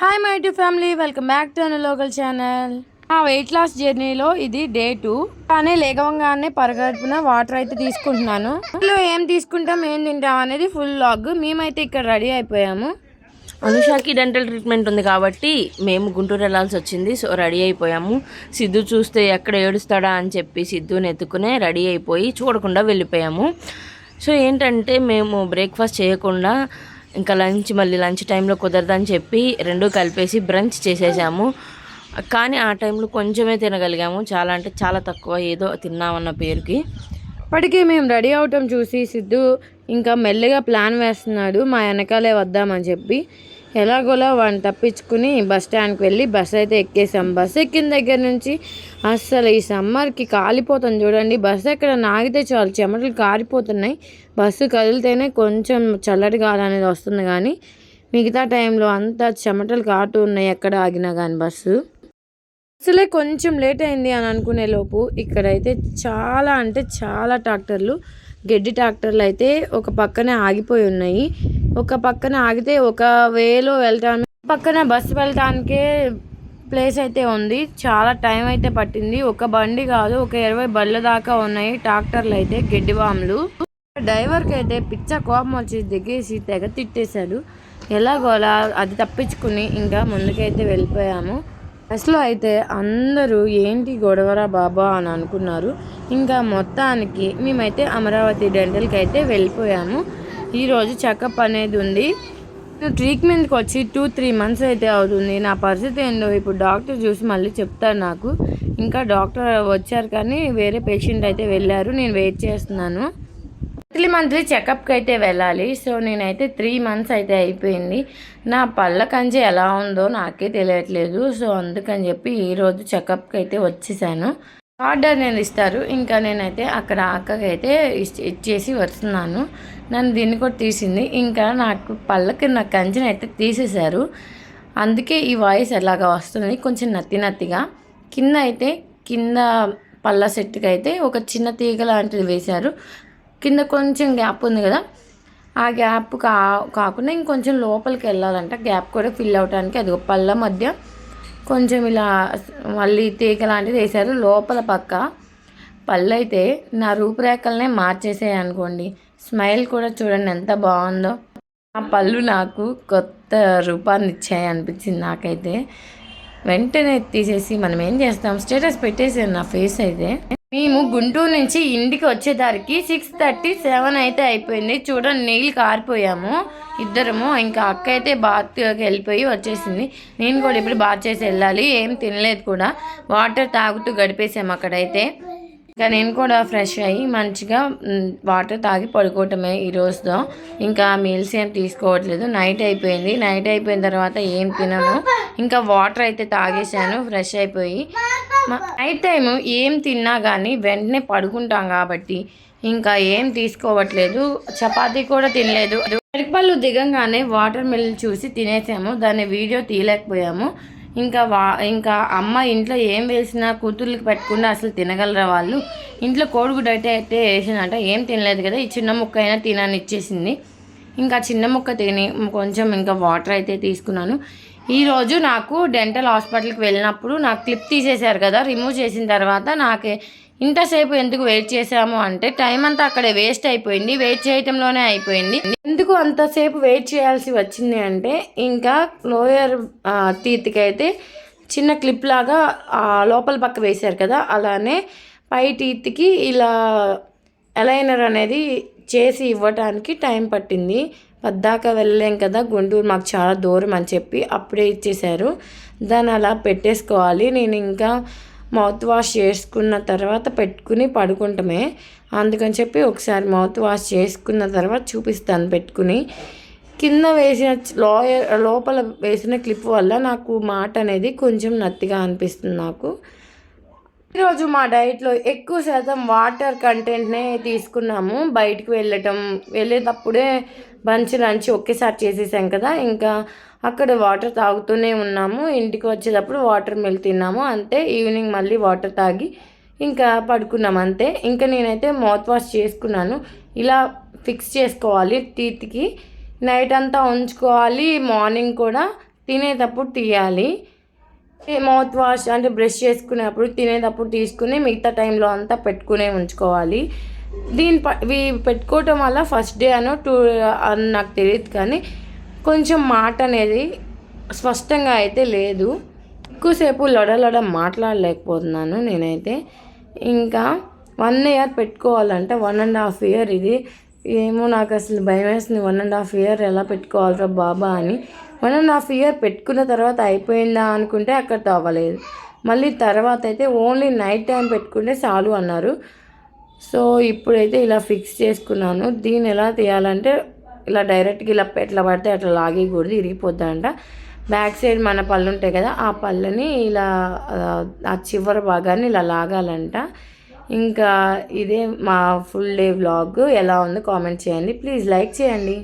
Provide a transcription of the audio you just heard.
Hi my to family, welcome back to an local channel. ఆ weight loss జర్నీలో ఇది day 2. కానీ లేగవంగానే పరగడుపున వాటర్ అయితే తీసుకుంటున్నాను. ఇందులో ఏం తీసుకుంటాం, ఏం తింటాం అనేది ఫుల్ లాగ్. మేమైతే ఇక్కడ రెడీ అయిపోయాము. అనుషాకి డెంటల్ ట్రీట్మెంట్ ఉంది కాబట్టి మేము గుంటూరు వెళ్ళాల్సి వచ్చింది. సో రెడీ అయిపోయాము. సిద్ధు చూస్తే ఎక్కడ ఏడుస్తాడా అని చెప్పి సిద్ధుని ఎత్తుకునే రెడీ అయిపోయి చూడకుండా వెళ్ళిపోయాము. సో ఏంటంటే మేము బ్రేక్ఫాస్ట్ చేయకుండా ఇంకా మళ్ళీ లంచ్ టైంలో కుదరదని చెప్పి రెండు కలిపేసి బ్రంచ్ చేసేసాము. కానీ ఆ టైంలో కొంచెమే తినగలిగాము, చాలా అంటే చాలా తక్కువ, ఏదో తిన్నామన్న పేరుకి. ఇప్పటికీ మేము రెడీ అవటం చూసి సిద్ధు ఇంకా మెల్లగా ప్లాన్ వేస్తున్నాడు మా వెనకాలే వద్దామని చెప్పి. ఎలాగోలా వాడిని తప్పించుకుని బస్ స్టాండ్కి వెళ్ళి బస్ అయితే ఎక్కేసాం. బస్ ఎక్కిన దగ్గర నుంచి అస్సలు ఈ సమ్మర్కి కాలిపోతుంది చూడండి. బస్సు ఎక్కడ నాగితే చాలు చెమటలు కారిపోతున్నాయి. బస్సు కదిలితేనే కొంచెం చల్లటి గాలి అనేది వస్తుంది, కానీ మిగతా టైంలో అంతా చెమటలు కాటు ఉన్నాయి ఎక్కడ ఆగినా కానీ. బస్సులే కొంచెం లేట్ అయింది అని అనుకునే లోపు ఇక్కడైతే చాలా అంటే చాలా ట్రాక్టర్లు, గడ్డి ట్రాక్టర్లు అయితే ఒక పక్కనే ఆగిపోయి ఉన్నాయి. ఒక పక్కన ఆగితే ఒక వేలో వెళ్ళటానికి, పక్కన బస్సు వెళ్ళటానికే ప్లేస్ అయితే ఉంది. చాలా టైం అయితే పట్టింది. ఒక బండి కాదు, ఒక 20 బండ్ల దాకా ఉన్నాయి ట్రాక్టర్లు అయితే, గడ్డి బాంబులు. డ్రైవర్కి అయితే పిచ్చ కోపం వచ్చి దిగేసి తెగ తిట్టేశాడు. ఎలాగోలా అది తప్పించుకుని ఇంకా ముందుకైతే వెళ్ళిపోయాము. బస్సులో అయితే అందరూ ఏంటి గొడవరా బాబా అని అనుకున్నారు. ఇంకా మొత్తానికి మేమైతే అమరావతి డెంటల్కి అయితే వెళ్ళిపోయాము. ఈరోజు చెకప్ అనేది ఉంది. ట్రీట్మెంట్కి వచ్చి 2-3 మంత్స్ అయితే అవుతుంది. నా పరిస్థితి ఏందో ఇప్పుడు డాక్టర్ చూసి మళ్ళీ చెప్తారు నాకు. ఇంకా డాక్టర్ వచ్చారు కానీ వేరే పేషెంట్ అయితే వెళ్ళారు, నేను వెయిట్ చేస్తున్నాను. మంత్లీ చెకప్కి అయితే వెళ్ళాలి. సో నేనైతే 3 మంత్స్ అయితే అయిపోయింది. నా పళ్ళ కంచె ఎలా ఉందో నాకే తెలియట్లేదు. సో అందుకని చెప్పి ఈరోజు చెకప్కి అయితే వచ్చేసాను. ఆర్డర్ నేను ఇస్తారు. ఇంకా నేనైతే అక్కడ అక్కకైతే ఇచ్చేసి వస్తున్నాను. నన్ను దీన్ని కూడా తీసింది. ఇంకా నాకు పళ్ళకి నా కంచెని అయితే తీసేశారు. అందుకే ఈ వాయిస్ ఎలాగా వస్తుంది, కొంచెం నత్తిగా. కింద అయితే కింద పళ్ళ సెట్కి అయితే ఒక చిన్న తీగ లాంటిది వేశారు. కింద కొంచెం గ్యాప్ ఉంది కదా, ఆ గ్యాప్ కాకుండా ఇంకొంచెం లోపలికి వెళ్ళాలంట. గ్యాప్ కూడా ఫిల్ అవడానికి అది పళ్ళ మధ్య కొంచెం ఇలా మళ్ళీ తీగ లాంటిది వేశారు. లోపల పక్క పళ్ళు అయితే నా రూపురేఖలనే మార్చేసాయి అనుకోండి. స్మైల్ కూడా చూడండి ఎంత బాగుందో. ఆ పళ్ళు నాకు కొత్త రూపాన్ని ఇచ్చాయి అనిపించింది నాకైతే. వెంటనే తీసేసి మనం ఏం చేస్తాం, స్టేటస్ పెట్టేసాను నా ఫేస్ అయితే. మేము గుంటూరు నుంచి ఇంటికి వచ్చేదానికి 6:37 అయితే అయిపోయింది. చూడండి నీళ్ళు కారిపోయాము ఇద్దరము. ఇంకా అక్క అయితే బాత్కి వెళ్ళిపోయి వచ్చేసింది. నేను కూడా ఇప్పుడు బాత్ చేసి వెళ్ళాలి. ఏం తినలేదు కూడా, వాటర్ తాగుతూ గడిపేసాము అక్కడైతే. ఇంకా నేను కూడా ఫ్రెష్ అయ్యి మంచిగా వాటర్ తాగి పడుకోవటమే ఈ రోజుతో. ఇంకా మీల్స్ ఏం తీసుకోవట్లేదు. నైట్ అయిపోయింది. నైట్ అయిపోయిన తర్వాత ఏం తినను, ఇంకా వాటర్ అయితే తాగేసాను ఫ్రెష్ అయిపోయి. నైట్ టైము ఏం తిన్నా కానీ వెంటనే పడుకుంటాం కాబట్టి ఇంకా ఏం తీసుకోవట్లేదు. చపాతీ కూడా తినలేదు. అరటిపళ్ళు దిగంగానే వాటర్ మిల్ చూసి తినేసాము. దాన్ని వీడియో తీయలేకపోయాము. ఇంకా అమ్మ ఇంట్లో ఏం వేసినా కూతుర్లకి పెట్టకుండా అసలు తినగలరా వాళ్ళు. ఇంట్లో కోడిగుడ్డు అయితే వేసిందంట. ఏం తినలేదు కదా, ఈ చిన్న ముక్క అయినా తినని ఇచ్చేసింది. ఇంకా చిన్న ముక్క తిని కొంచెం ఇంకా వాటర్ అయితే తీసుకున్నాను. ఈరోజు నాకు డెంటల్ హాస్పిటల్కి వెళ్ళినప్పుడు నాకు క్లిప్ తీసేశారు కదా, రిమూవ్ చేసిన తర్వాత నాకు ఇంతసేపు ఎందుకు వెయిట్ చేసాము అంటే టైం అంతా అక్కడే వేస్ట్ అయిపోయింది. వెయిట్ చేయటంలోనే అయిపోయింది. ఎందుకు అంతసేపు వెయిట్ చేయాల్సి వచ్చింది అంటే ఇంకా లోయర్ టీత్కి అయితే చిన్న క్లిప్ లాగా లోపల పక్క వేశారు కదా, అలానే పై టీత్కి ఇలా అలైనర్ అనేది చేసి ఇవ్వటానికి టైం పట్టింది. పద్దాకా వెళ్ళలేం కదా, గుంటూరు మాకు చాలా దూరం అని చెప్పి అప్పుడే ఇచ్చేశారు. దాన్ని అలా పెట్టేసుకోవాలి. నేను ఇంకా మౌత్ వాష్ చేసుకున్న తర్వాత పెట్టుకుని పడుకుంటామే. అందుకని చెప్పి ఒకసారి మౌత్ వాష్ చేసుకున్న తర్వాత చూపిస్తాను పెట్టుకుని. కింద వేసిన లోపల వేసిన క్లిప్ వల్ల నాకు మాట అనేది కొంచెం నత్తిగా అనిపిస్తుంది నాకు. ఈరోజు మా డైట్లో ఎక్కువ శాతం వాటర్ కంటెంట్నే తీసుకున్నాము. బయటికి వెళ్ళేటప్పుడే లంచ్ ఒకేసారి చేసేసాం కదా, ఇంకా అక్కడ వాటర్ తాగుతూనే ఉన్నాము. ఇంటికి వచ్చేటప్పుడు వాటర్ మిల్ తిన్నాము అంతే. ఈవినింగ్ మళ్ళీ వాటర్ తాగి ఇంకా పడుకున్నాం అంతే. ఇంకా నేనైతే మౌత్ వాష్ చేసుకున్నాను. ఇలా ఫిక్స్ చేసుకోవాలి టీత్కి, నైట్ అంతా ఉంచుకోవాలి. మార్నింగ్ కూడా తినేటప్పుడు తీయాలి. మౌత్ వాష్ అంటే బ్రష్ చేసుకునేటప్పుడు తినేటప్పుడు తీసుకుని మిగతా టైంలో అంతా పెట్టుకునే ఉంచుకోవాలి. ఇవి పెట్టుకోవటం వల్ల ఫస్ట్ డే అనో 2 అని నాకు తెలియదు, కానీ కొంచెం మాట అనేది స్పష్టంగా అయితే లేదు. ఎక్కువసేపు లొడ మాట్లాడలేకపోతున్నాను నేనైతే. ఇంకా 1 ఇయర్ పెట్టుకోవాలంటే 1.5 ఇయర్ ఇది. ఏమో నాకు అసలు భయం వేస్తుంది, 1.5 ఇయర్ ఎలా పెట్టుకోవాలిరా బాబా అని. 1.5 ఇయర్ పెట్టుకున్న తర్వాత అయిపోయిందా అనుకుంటే అక్కడితో అవ్వలేదు. మళ్ళీ తర్వాత అయితే ఓన్లీ నైట్ టైం పెట్టుకుంటే చాలు అన్నారు. సో ఇప్పుడైతే ఇలా ఫిక్స్ చేసుకున్నాను. దీన్ని ఎలా తీయాలంటే ఇలా డైరెక్ట్గా ఇలా ఎట్లా పడితే అట్లా లాగేయకూడదు, ఇరిగిపోద్దంట. బ్యాక్ సైడ్ మన పళ్ళు ఉంటాయి కదా, ఆ పళ్ళని ఇలా ఆ చివరి భాగాన్ని ఇలా లాగాలంట. ఇంకా ఇదే మా ఫుల్ డే వ్లాగ్. ఎలా ఉందో కామెంట్ చేయండి, ప్లీజ్ లైక్ చేయండి.